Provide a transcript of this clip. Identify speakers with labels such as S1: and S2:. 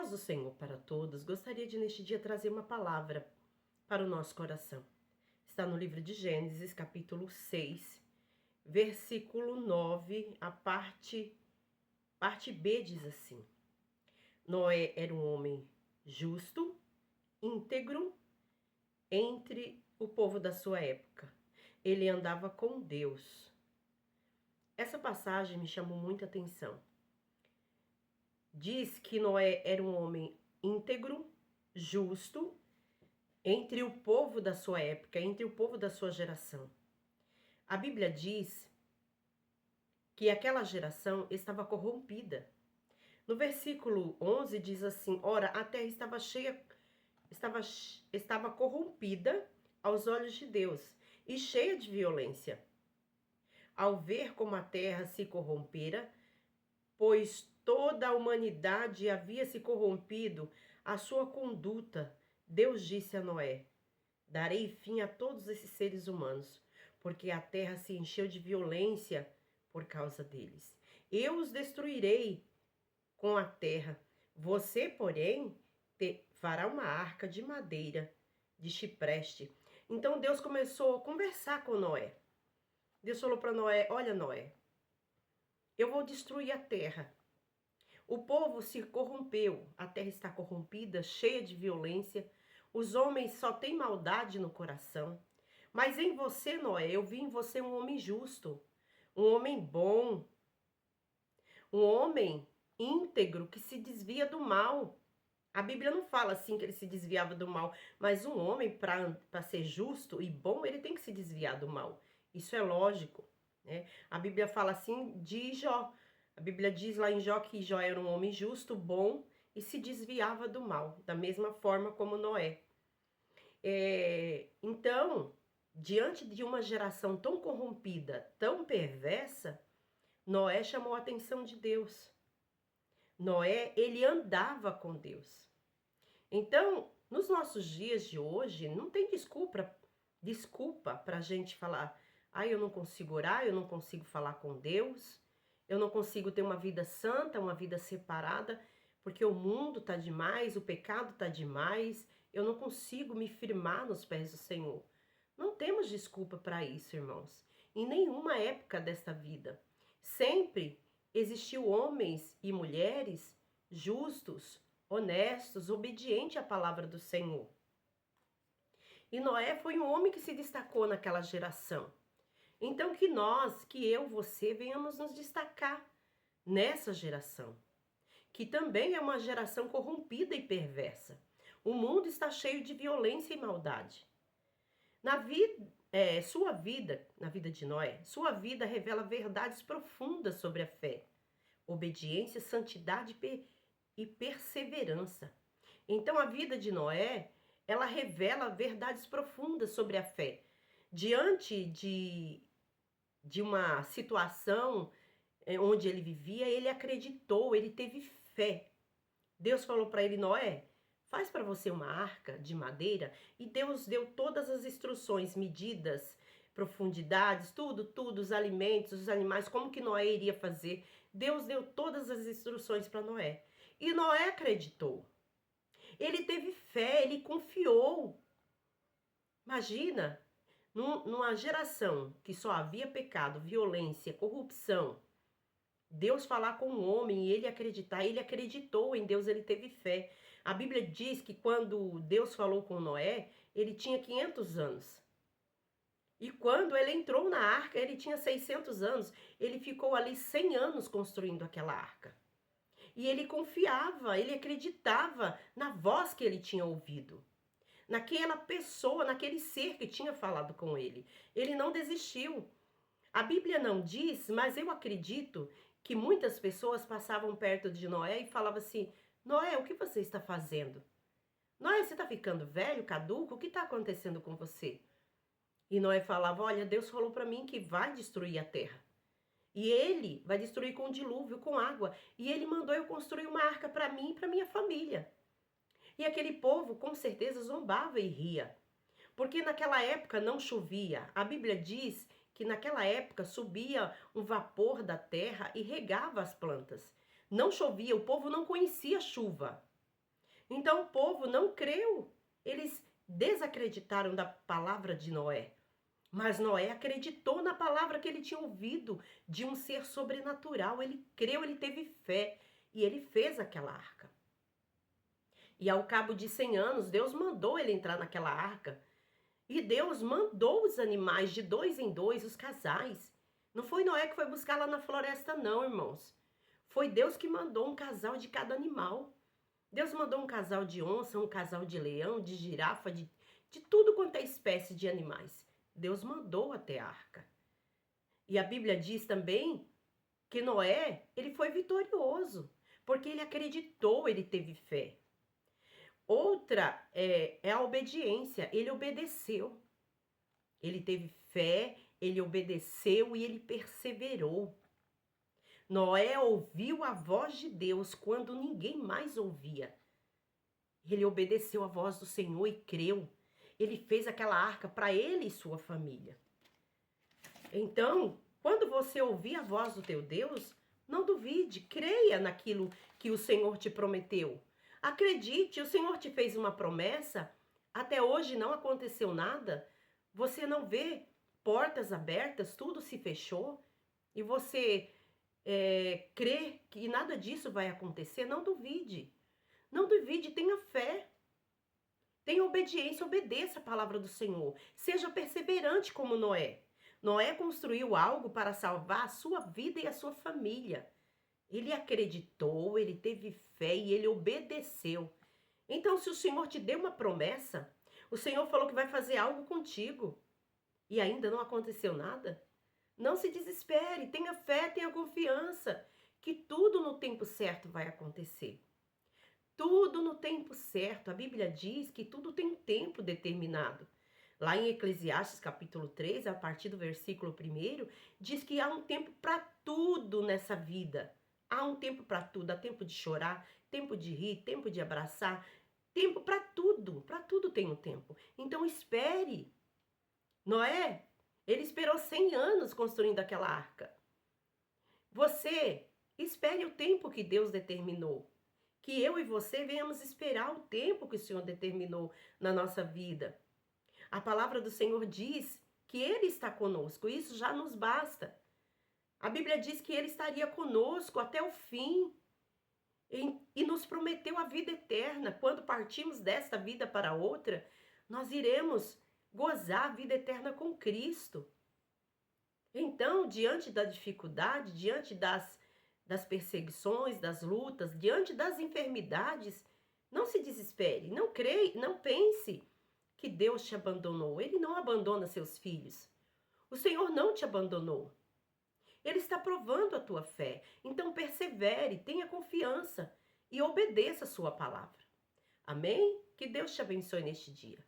S1: paz do Senhor para todos, gostaria de neste dia trazer uma palavra para o nosso coração. Está no livro de Gênesis, capítulo 6, versículo 9, a parte B diz assim: Noé era um homem justo, íntegro entre o povo da sua época. Ele andava com Deus. Essa passagem me chamou muita atenção. Diz que Noé era um homem íntegro, justo, entre o povo da sua época, entre o povo da sua geração. A Bíblia diz que aquela geração estava corrompida. No versículo 11 diz assim: Ora, a terra estava corrompida aos olhos de Deus e cheia de violência. Ao ver como a terra se corrompera, pois toda a humanidade havia se corrompido a sua conduta, Deus disse a Noé: Darei fim a todos esses seres humanos, porque a terra se encheu de violência por causa deles. Eu os destruirei com a terra. Você, porém, fará uma arca de madeira, de cipreste. Então Deus começou a conversar com Noé. Deus falou para Noé: Olha, Noé, eu vou destruir a terra. O povo se corrompeu, a terra está corrompida, cheia de violência. Os homens só têm maldade no coração. Mas em você, Noé, eu vi em você um homem justo, um homem bom, um homem íntegro que se desvia do mal. A Bíblia não fala assim que ele se desviava do mal, mas um homem, para ser justo e bom, ele tem que se desviar do mal. Isso é lógico, né? A Bíblia fala assim de Jó. A Bíblia diz lá em Jó que Jó era um homem justo, bom e se desviava do mal, da mesma forma como Noé. Então, diante de uma geração tão corrompida, tão perversa, Noé chamou a atenção de Deus. Noé, ele andava com Deus. Então, nos nossos dias de hoje, não tem desculpa para a gente falar: eu não consigo orar, eu não consigo falar com Deus, eu não consigo ter uma vida santa, uma vida separada, porque o mundo tá demais, o pecado tá demais, eu não consigo me firmar nos pés do Senhor. Não temos desculpa para isso, irmãos, em nenhuma época desta vida. Sempre existiu homens e mulheres justos, honestos, obedientes à palavra do Senhor. E Noé foi um homem que se destacou naquela geração. Então que eu, você, venhamos nos destacar nessa geração, que também é uma geração corrompida e perversa. O mundo está cheio de violência e maldade. Na vida de Noé, sua vida revela verdades profundas sobre a fé, obediência, santidade e perseverança. Então a vida de Noé, ela revela verdades profundas sobre a fé. Diante de uma situação onde ele vivia, ele acreditou, ele teve fé. Deus falou para ele: Noé, faz para você uma arca de madeira, e Deus deu todas as instruções, medidas, profundidades, tudo, os alimentos, os animais, como que Noé iria fazer. Deus deu todas as instruções para Noé. E Noé acreditou. Ele teve fé, ele confiou. Imagina, numa geração que só havia pecado, violência, corrupção, Deus falar com um homem e ele acreditar, ele acreditou em Deus, ele teve fé. A Bíblia diz que quando Deus falou com Noé, ele tinha 500 anos. E quando ele entrou na arca, ele tinha 600 anos. Ele ficou ali 100 anos construindo aquela arca. E ele confiava, ele acreditava na voz que ele tinha ouvido, naquela pessoa, naquele ser que tinha falado com ele. Ele não desistiu. A Bíblia não diz, mas eu acredito que muitas pessoas passavam perto de Noé e falavam assim: Noé, o que você está fazendo? Noé, você está ficando velho, caduco? O que está acontecendo com você? E Noé falava: olha, Deus falou para mim que vai destruir a terra. E ele vai destruir com dilúvio, com água. E ele mandou eu construir uma arca para mim e para minha família. E aquele povo com certeza zombava e ria. Porque naquela época não chovia. A Bíblia diz que naquela época subia um vapor da terra e regava as plantas. Não chovia, o povo não conhecia chuva. Então o povo não creu. Eles desacreditaram da palavra de Noé. Mas Noé acreditou na palavra que ele tinha ouvido de um ser sobrenatural. Ele creu, ele teve fé e ele fez aquela arca. E ao cabo de 100 anos, Deus mandou ele entrar naquela arca. E Deus mandou os animais de 2 em 2, os casais. Não foi Noé que foi buscar lá na floresta, não, irmãos. Foi Deus que mandou um casal de cada animal. Deus mandou um casal de onça, um casal de leão, de girafa, de tudo quanto é espécie de animais. Deus mandou até a arca. E a Bíblia diz também que Noé, ele foi vitorioso, porque ele acreditou, ele teve fé. Outra é a obediência, ele obedeceu. Ele teve fé, ele obedeceu e ele perseverou. Noé ouviu a voz de Deus quando ninguém mais ouvia. Ele obedeceu a voz do Senhor e creu. Ele fez aquela arca para ele e sua família. Então, quando você ouvir a voz do teu Deus, não duvide, creia naquilo que o Senhor te prometeu. Acredite, o Senhor te fez uma promessa, até hoje não aconteceu nada, você não vê portas abertas, tudo se fechou, e você crê que nada disso vai acontecer, não duvide. Não duvide, tenha fé. Tenha obediência, obedeça a palavra do Senhor. Seja perseverante como Noé. Noé construiu algo para salvar a sua vida e a sua família. Ele acreditou, ele teve fé e ele obedeceu. Então, se o Senhor te deu uma promessa, o Senhor falou que vai fazer algo contigo e ainda não aconteceu nada, não se desespere, tenha fé, tenha confiança, que tudo no tempo certo vai acontecer. Tudo no tempo certo. A Bíblia diz que tudo tem um tempo determinado. Lá em Eclesiastes capítulo 3, a partir do versículo 1, diz que há um tempo para tudo nessa vida. Há um tempo para tudo, há tempo de chorar, tempo de rir, tempo de abraçar, tempo para tudo tem um tempo. Então espere. Noé, ele esperou 100 anos construindo aquela arca. Você, espere o tempo que Deus determinou. Que eu e você venhamos esperar o tempo que o Senhor determinou na nossa vida. A palavra do Senhor diz que Ele está conosco, isso já nos basta. A Bíblia diz que Ele estaria conosco até o fim e nos prometeu a vida eterna. Quando partimos desta vida para outra, nós iremos gozar a vida eterna com Cristo. Então, diante da dificuldade, diante das perseguições, das lutas, diante das enfermidades, não se desespere, não creia, não pense que Deus te abandonou. Ele não abandona seus filhos. O Senhor não te abandonou. Ele está provando a tua fé. Então persevere, tenha confiança e obedeça a sua palavra. Amém? Que Deus te abençoe neste dia.